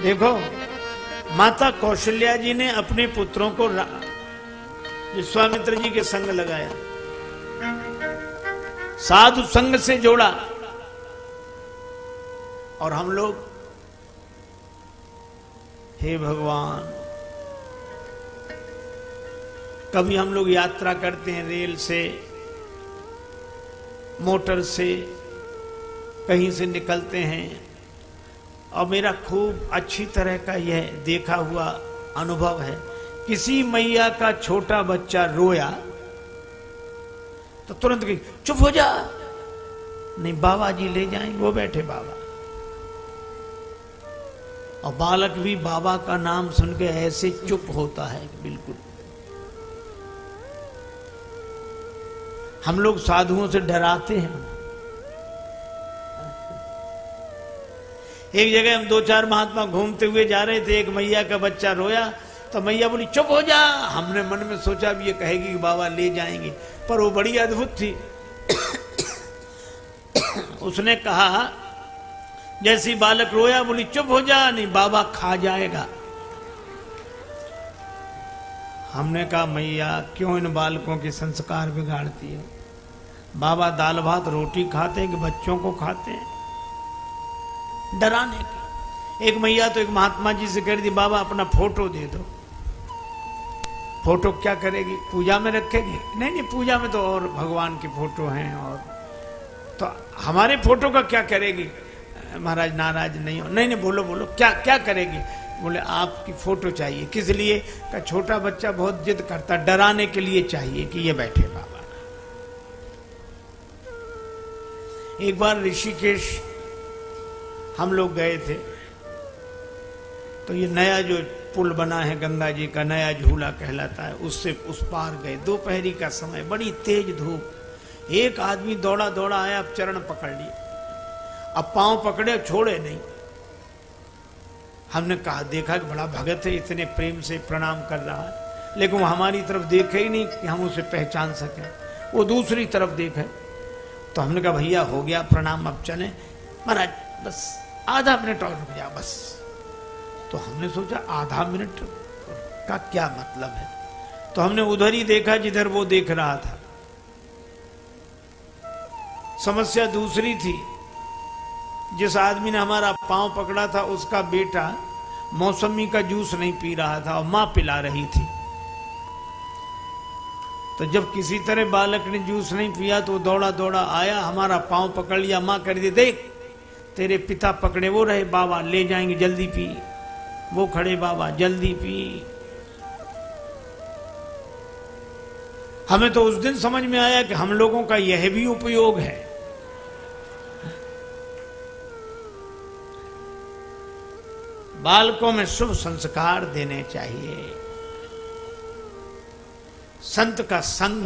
देखो, माता कौशल्या जी ने अपने पुत्रों को विश्वामित्र जी के संग लगाया, साधु संग से जोड़ा, और हम लोग, हे भगवान, कभी हम लोग यात्रा करते हैं रेल से, मोटर से, कहीं से निकलते हैं, और मेरा खूब अच्छी तरह का यह देखा हुआ अनुभव है, किसी मैया का छोटा बच्चा रोया तो तुरंत कही चुप हो जा, नहीं बाबा जी ले जाएंगे, वो बैठे बाबा, और बालक भी बाबा का नाम सुन के ऐसे चुप होता है बिल्कुल। हम लोग साधुओं से डराते हैं। एक जगह हम 2-4 महात्मा घूमते हुए जा रहे थे, एक मैया का बच्चा रोया तो मैया बोली चुप हो जा। हमने मन में सोचा अब ये कहेगी कि बाबा ले जाएंगे, पर वो बड़ी अद्भुत थी। उसने कहा, जैसी बालक रोया बोली चुप हो जा, नहीं बाबा खा जाएगा। हमने कहा मैया क्यों इन बालकों के संस्कार बिगाड़ती है? बाबा दाल भात रोटी खाते हैं कि बच्चों को खाते हैं? डराने की। एक मैया तो एक महात्मा जी से कह रही थी, बाबा अपना फोटो दे दो। फोटो क्या करेगी? पूजा में रखेगी? नहीं नहीं, पूजा में तो और भगवान के फोटो हैं, और तो हमारे फोटो का क्या करेगी? महाराज नाराज नहीं हो। नहीं नहीं, बोलो बोलो, क्या क्या करेगी? बोले आपकी फोटो चाहिए। किस लिए? का छोटा बच्चा बहुत जिद करता, डराने के लिए चाहिए कि ये बैठे बाबा। एक बार ऋषिकेश हम लोग गए थे, तो ये नया जो पुल बना है गंगा जी का, नया झूला कहलाता है, उससे उस पार गए। दोपहरी का समय, बड़ी तेज धूप। एक आदमी दौड़ा दौड़ा आया, अब चरण पकड़ लिए, अब पांव पकड़े, छोड़े नहीं। हमने कहा, देखा कि बड़ा भगत है, इतने प्रेम से प्रणाम कर रहा है, लेकिन वो हमारी तरफ देखे ही नहीं कि हम उसे पहचान सके, वो दूसरी तरफ देखे। तो हमने कहा भैया हो गया प्रणाम, अब चलें। महाराज बस आधा मिनट और रुक जाओ बस। तो हमने सोचा आधा मिनट का क्या मतलब है, तो हमने उधर ही देखा जिधर वो देख रहा था। समस्या दूसरी थी, जिस आदमी ने हमारा पांव पकड़ा था उसका बेटा मौसमी का जूस नहीं पी रहा था और मां पिला रही थी। तो जब किसी तरह बालक ने जूस नहीं पिया तो दौड़ा दौड़ा आया, हमारा पांव पकड़ लिया, मां कर दी, देख तेरे पिता पकड़े वो रहे, बाबा ले जाएंगे, जल्दी पी। वो खड़े, बाबा जल्दी पी। हमें तो उस दिन समझ में आया कि हम लोगों का यह भी उपयोग है। बालकों में शुभ संस्कार देने चाहिए। संत का संग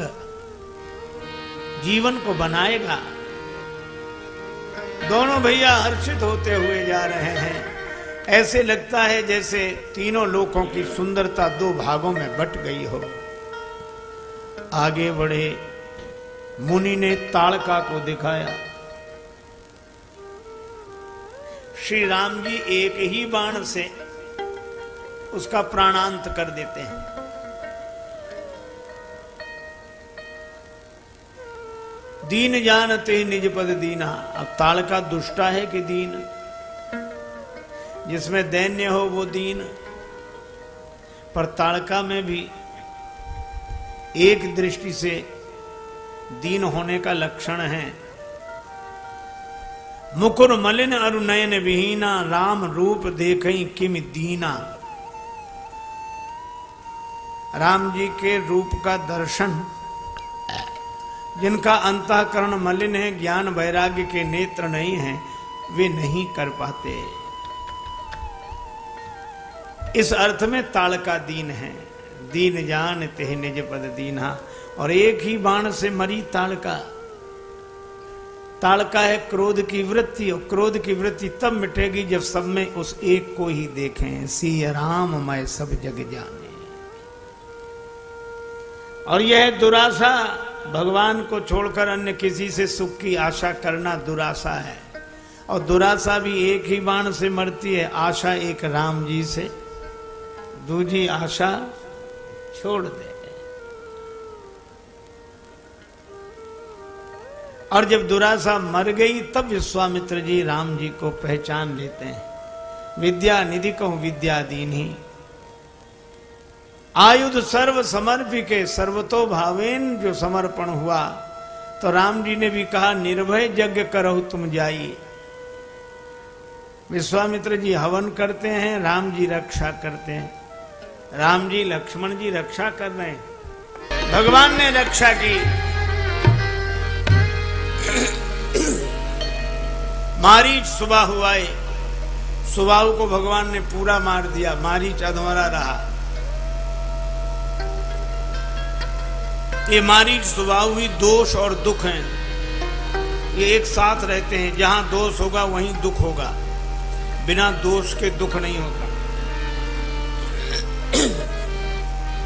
जीवन को बनाएगा। दोनों भैया हर्षित होते हुए जा रहे हैं। ऐसे लगता है जैसे तीनों लोकों की सुंदरता दो भागों में बट गई हो। आगे बढ़े, मुनि ने ताड़का को दिखाया। श्री राम जी एक ही बाण से उसका प्राणांत कर देते हैं। दीन जानते निज पद दीना। अब ताड़का दुष्टा है कि दीन? जिसमें दैन्य हो वो दीन। पर ताड़का में भी एक दृष्टि से दीन होने का लक्षण है। मुकुर मलिन अरु नयन विहीना, राम रूप देखई किम दीना। राम जी के रूप का दर्शन जिनका अंतःकरण मलिन है, ज्ञान वैराग्य के नेत्र नहीं हैं, वे नहीं कर पाते। इस अर्थ में ताड़का दीन है। दीन जान तेह निज पद दीना। और एक ही बाण से मरी ताड़का। ताड़का है क्रोध की वृत्ति, और क्रोध की वृत्ति तब मिटेगी जब सब में उस एक को ही देखें। सिय राम मैं सब जग जाने। और यह दुराशा, भगवान को छोड़कर अन्य किसी से सुख की आशा करना दुराशा है। और दुरासा भी एक ही बाण से मरती है, आशा एक राम जी से, दूजी आशा छोड़ दे। और जब दुरासा मर गई तब विश्वामित्र जी राम जी को पहचान लेते हैं। विद्या निधि कहूं विद्या दीन्ही, आयुध सर्व समर्पिके, सर्वतो भावेन जो समर्पण हुआ। तो राम जी ने भी कहा निर्भय यज्ञ करो तुम जाइए। विश्वामित्र जी हवन करते हैं, राम जी रक्षा करते हैं। राम जी लक्ष्मण जी रक्षा कर रहे हैं, भगवान ने रक्षा की। मारीच सुबह हुआ, सुबाहु को भगवान ने पूरा मार दिया, मारीच अधमरा रहा। ये मारीच सुबाहु ही दोष और दुख हैं, ये एक साथ रहते हैं। जहां दोष होगा वहीं दुख होगा, बिना दोष के दुख नहीं होता।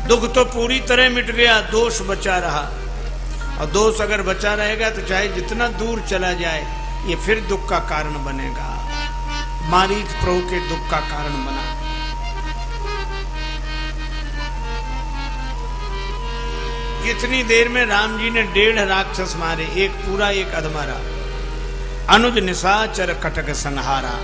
दुख तो पूरी तरह मिट गया, दोष बचा रहा। और दोष अगर बचा रहेगा तो चाहे जितना दूर चला जाए ये फिर दुख का कारण बनेगा। मारीच प्रभु के दुख का कारण बना। कितनी देर में राम जी ने 1.5 राक्षस मारे, एक पूरा एक अधमरा। अनुज निशाचर कटक संहारा,